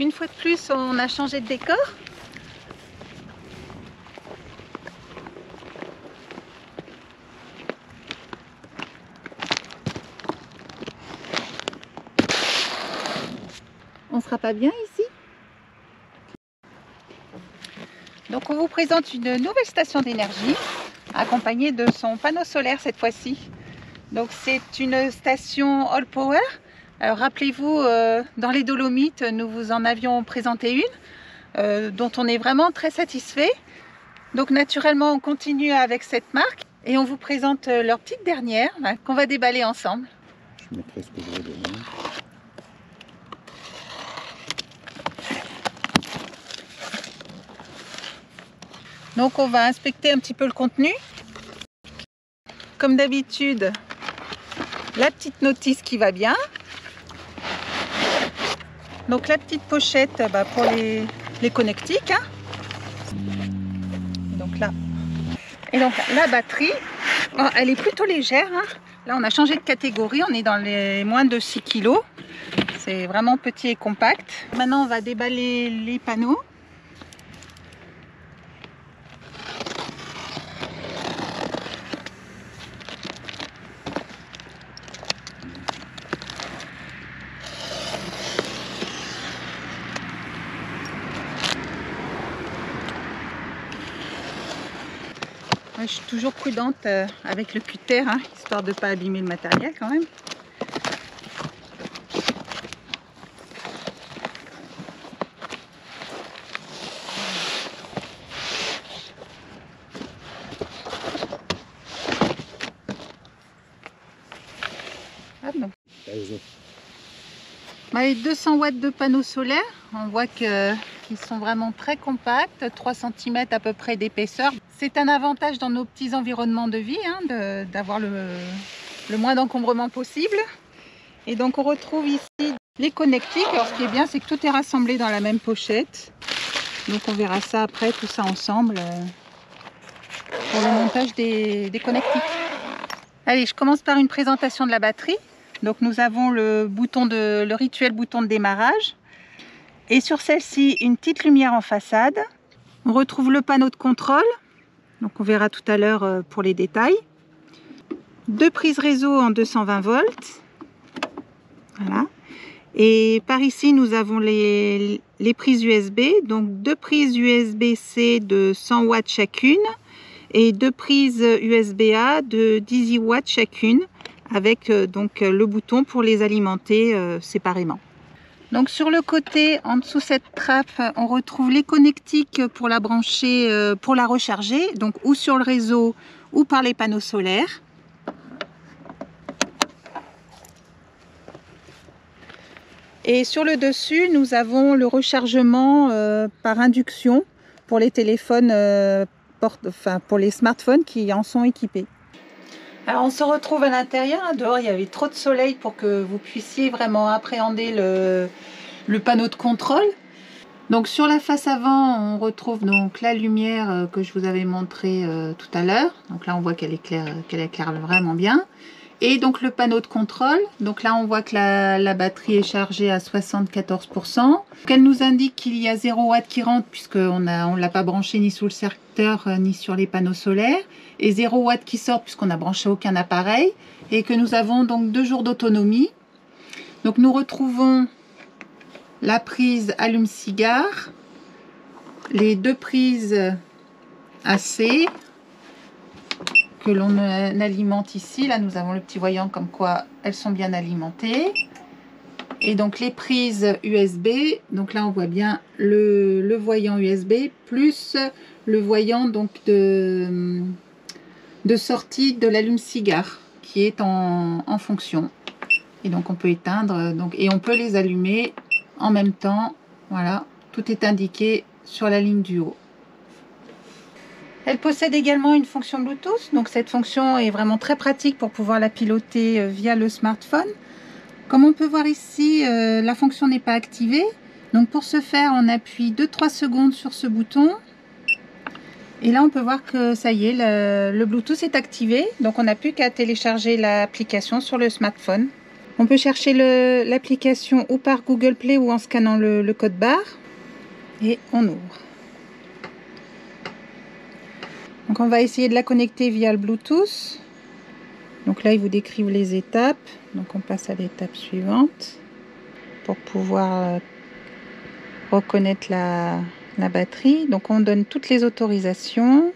une fois de plus, on a changé de décor. On sera pas bien ici? Donc on vous présente une nouvelle station d'énergie accompagnée de son panneau solaire cette fois-ci. Donc c'est une station All Power. Alors rappelez-vous, dans les Dolomites, nous vous en avions présenté une dont on est vraiment très satisfait. Donc naturellement on continue avec cette marque et on vous présente leur petite dernière qu'on va déballer ensemble. Je mettrai ce que je veux dedans. Donc on va inspecter un petit peu le contenu. Comme d'habitude, la petite notice qui va bien. Donc la petite pochette pour les connectiques. Hein. Donc là. Et donc la batterie, elle est plutôt légère. Hein. Là on a changé de catégorie, on est dans les moins de 6 kg. C'est vraiment petit et compact. Maintenant on va déballer les panneaux. Je suis toujours prudente avec le cutter, hein, histoire de ne pas abîmer le matériel quand même. Ah, donc. Les 200 watts de panneaux solaires, on voit qu'ils sont vraiment très compacts, 3 cm à peu près d'épaisseur. C'est un avantage dans nos petits environnements de vie, hein, d'avoir le moins d'encombrement possible. Et donc on retrouve ici les connectiques. Alors ce qui est bien, c'est que tout est rassemblé dans la même pochette. Donc on verra ça après, tout ça ensemble, pour le montage des connectiques. Allez, je commence par une présentation de la batterie. Donc nous avons le rituel bouton de démarrage. Et sur celle-ci, une petite lumière en façade. On retrouve le panneau de contrôle. Donc on verra tout à l'heure pour les détails. 2 prises réseau en 220 volts. Voilà. Et par ici, nous avons les prises USB. Donc 2 prises USB-C de 100 watts chacune. Et 2 prises USB-A de 10 watts chacune. Avec donc le bouton pour les alimenter séparément. Donc sur le côté, en dessous cette trappe, on retrouve les connectiques pour la brancher, pour la recharger, donc ou sur le réseau ou par les panneaux solaires. Et sur le dessus, nous avons le rechargement par induction pour les téléphones, pour les smartphones qui en sont équipés. Alors on se retrouve à l'intérieur, hein. Dehors il y avait trop de soleil pour que vous puissiez vraiment appréhender le panneau de contrôle. Donc sur la face avant, on retrouve donc la lumière que je vous avais montré tout à l'heure. Donc là on voit qu'elle éclaire vraiment bien. Et donc le panneau de contrôle, donc là on voit que la batterie est chargée à 74%. Donc elle nous indique qu'il y a 0 watt qui rentre puisqu'on ne l'a pas branché ni sous le secteur ni sur les panneaux solaires. Et 0 watt qui sort puisqu'on n'a branché aucun appareil. Et que nous avons donc 2 jours d'autonomie. Donc nous retrouvons la prise allume-cigare, les 2 prises AC que l'on alimente ici. Là, nous avons le petit voyant comme quoi elles sont bien alimentées. Et donc les prises USB. Donc là, on voit bien le voyant USB plus le voyant donc de sortie de l'allume-cigare qui est en fonction. Et donc on peut éteindre et on peut les allumer en même temps. Voilà, tout est indiqué sur la ligne du haut. Elle possède également une fonction Bluetooth, donc cette fonction est vraiment très pratique pour pouvoir la piloter via le smartphone. Comme on peut voir ici, la fonction n'est pas activée. Donc pour ce faire, on appuie 2-3 secondes sur ce bouton. Et là, on peut voir que ça y est, le Bluetooth est activé. Donc on n'a plus qu'à télécharger l'application sur le smartphone. On peut chercher l'application ou par Google Play ou en scannant le code barre. Et on ouvre. Donc on va essayer de la connecter via le Bluetooth. Donc là, ils vous décrivent les étapes. Donc on passe à l'étape suivante pour pouvoir reconnaître la batterie. Donc on donne toutes les autorisations.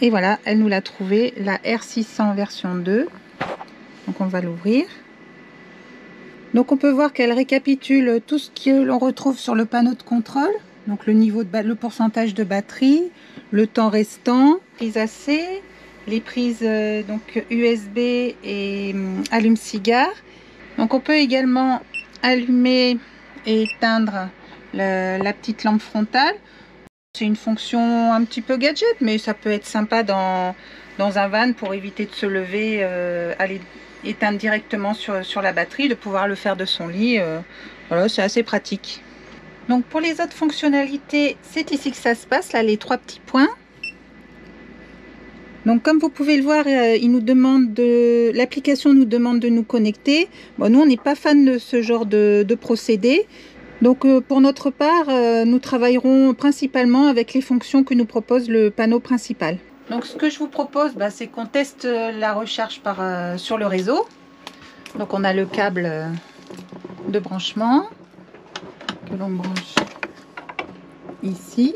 Et voilà, elle nous l'a trouvé, la R600 version 2. Donc on va l'ouvrir. Donc on peut voir qu'elle récapitule tout ce que l'on retrouve sur le panneau de contrôle. Donc le niveau le pourcentage de batterie, le temps restant, prise AC, les prises donc USB et allume-cigare. Donc on peut également allumer et éteindre la petite lampe frontale. C'est une fonction un petit peu gadget, mais ça peut être sympa dans un van pour éviter de se lever, aller éteindre directement sur la batterie, de pouvoir le faire de son lit. Voilà, c'est assez pratique. Donc pour les autres fonctionnalités, c'est ici que ça se passe, là les 3 petits points. Donc comme vous pouvez le voir, l'application nous demande de nous connecter. Bon, nous on n'est pas fan de ce genre de procédé. Donc pour notre part, nous travaillerons principalement avec les fonctions que nous propose le panneau principal. Donc ce que je vous propose, c'est qu'on teste la recharge sur le réseau. Donc on a le câble de branchement que l'on branche ici.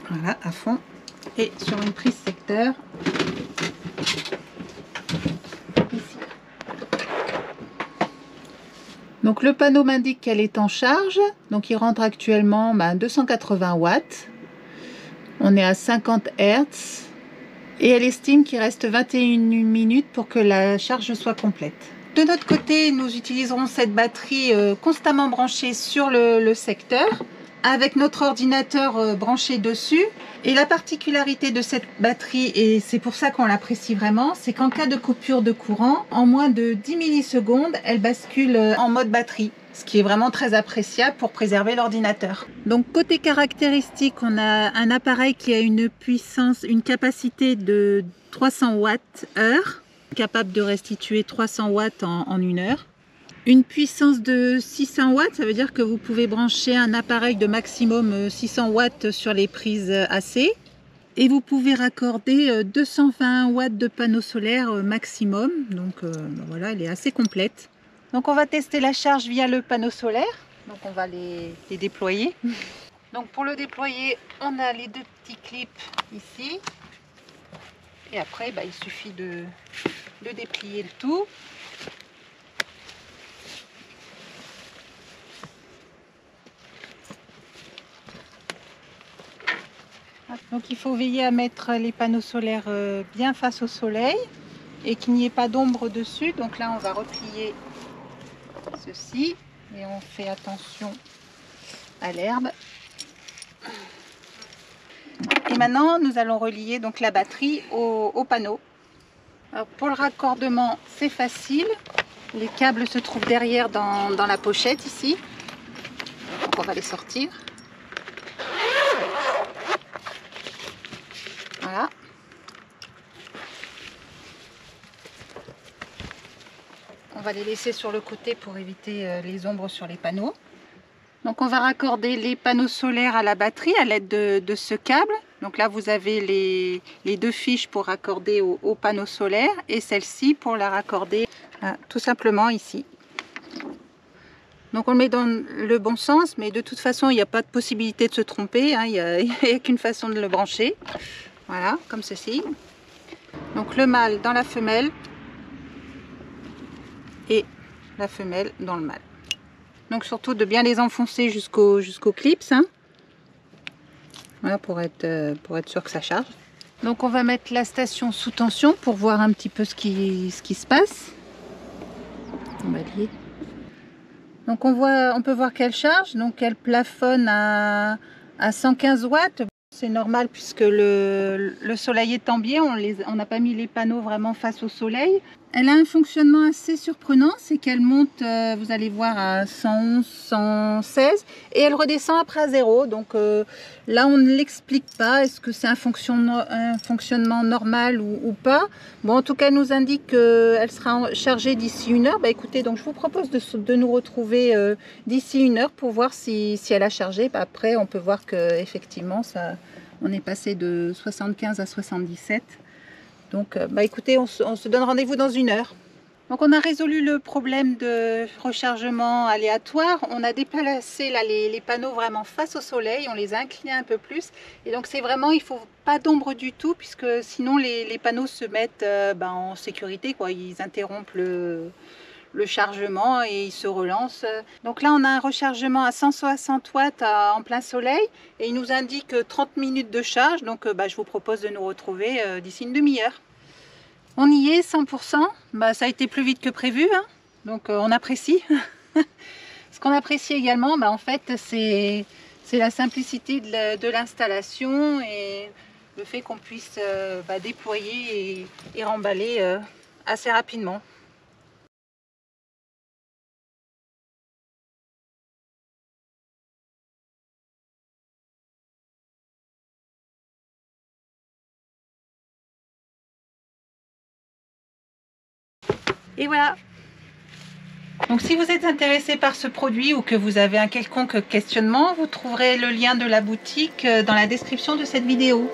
Voilà, à fond. Et sur une prise secteur. Ici. Donc le panneau m'indique qu'elle est en charge. Donc il rentre actuellement 280 watts. On est à 50 Hz. Et elle estime qu'il reste 21 minutes pour que la charge soit complète. De notre côté, nous utiliserons cette batterie constamment branchée sur le secteur, avec notre ordinateur branché dessus. Et la particularité de cette batterie, et c'est pour ça qu'on l'apprécie vraiment, c'est qu'en cas de coupure de courant, en moins de 10 millisecondes, elle bascule en mode batterie, ce qui est vraiment très appréciable pour préserver l'ordinateur. Donc côté caractéristiques, on a un appareil qui a une capacité de 300 Wh, capable de restituer 300 watts en 1 heure. Une puissance de 600 watts, ça veut dire que vous pouvez brancher un appareil de maximum 600 watts sur les prises AC. Et vous pouvez raccorder 220 watts de panneau solaire maximum. Donc voilà, elle est assez complète. Donc on va tester la charge via le panneau solaire. Donc on va les déployer. Donc pour le déployer, on a les 2 petits clips ici. Et après, il suffit de déplier le tout. Donc il faut veiller à mettre les panneaux solaires bien face au soleil et qu'il n'y ait pas d'ombre dessus. Donc là on va replier ceci et on fait attention à l'herbe. Et maintenant nous allons relier donc la batterie au panneau. Alors, pour le raccordement c'est facile. Les câbles se trouvent derrière dans la pochette ici. Donc on va les sortir. Voilà. On va les laisser sur le côté pour éviter les ombres sur les panneaux. Donc on va raccorder les panneaux solaires à la batterie à l'aide de ce câble. Donc là vous avez les 2 fiches pour raccorder au panneau solaire et celle-ci pour la raccorder tout simplement ici. Donc on le met dans le bon sens, mais de toute façon il n'y a pas de possibilité de se tromper, hein. Il n'y a qu'une façon de le brancher. Voilà, comme ceci. Donc le mâle dans la femelle et la femelle dans le mâle. Donc surtout de bien les enfoncer jusqu'au clips, hein. Voilà, pour être sûr que ça charge. Donc on va mettre la station sous tension pour voir un petit peu ce qui se passe. On va lier. Donc on peut voir qu'elle charge, donc elle plafonne à 115 watts. C'est normal puisque le soleil est en biais, on n'a pas mis les panneaux vraiment face au soleil. Elle a un fonctionnement assez surprenant, c'est qu'elle monte, vous allez voir, à 111, 116 et elle redescend après à 0. Donc là, on ne l'explique pas. Est-ce que c'est un fonctionnement normal ou pas? Bon, en tout cas, elle nous indique qu'elle sera chargée d'ici 1 heure. Bah, écoutez, donc je vous propose de nous retrouver d'ici 1 heure pour voir si elle a chargé. Bah, après, on peut voir qu'effectivement, on est passé de 75 à 77. Donc, bah écoutez, on se donne rendez-vous dans 1 heure. Donc, on a résolu le problème de rechargement aléatoire. On a déplacé là, les panneaux vraiment face au soleil. On les a inclinés un peu plus. Et donc, c'est vraiment, il ne faut pas d'ombre du tout, puisque sinon, les panneaux se mettent en sécurité, quoi. Ils interrompent le chargement et il se relance. Donc là, on a un rechargement à 160 watts en plein soleil et il nous indique 30 minutes de charge. Donc je vous propose de nous retrouver d'ici une demi-heure. On y est 100%. Ça a été plus vite que prévu, hein. Donc on apprécie. Ce qu'on apprécie également, en fait, c'est la simplicité de l'installation et le fait qu'on puisse déployer et remballer assez rapidement. Et voilà. Donc si vous êtes intéressé par ce produit ou que vous avez un quelconque questionnement, vous trouverez le lien de la boutique dans la description de cette vidéo.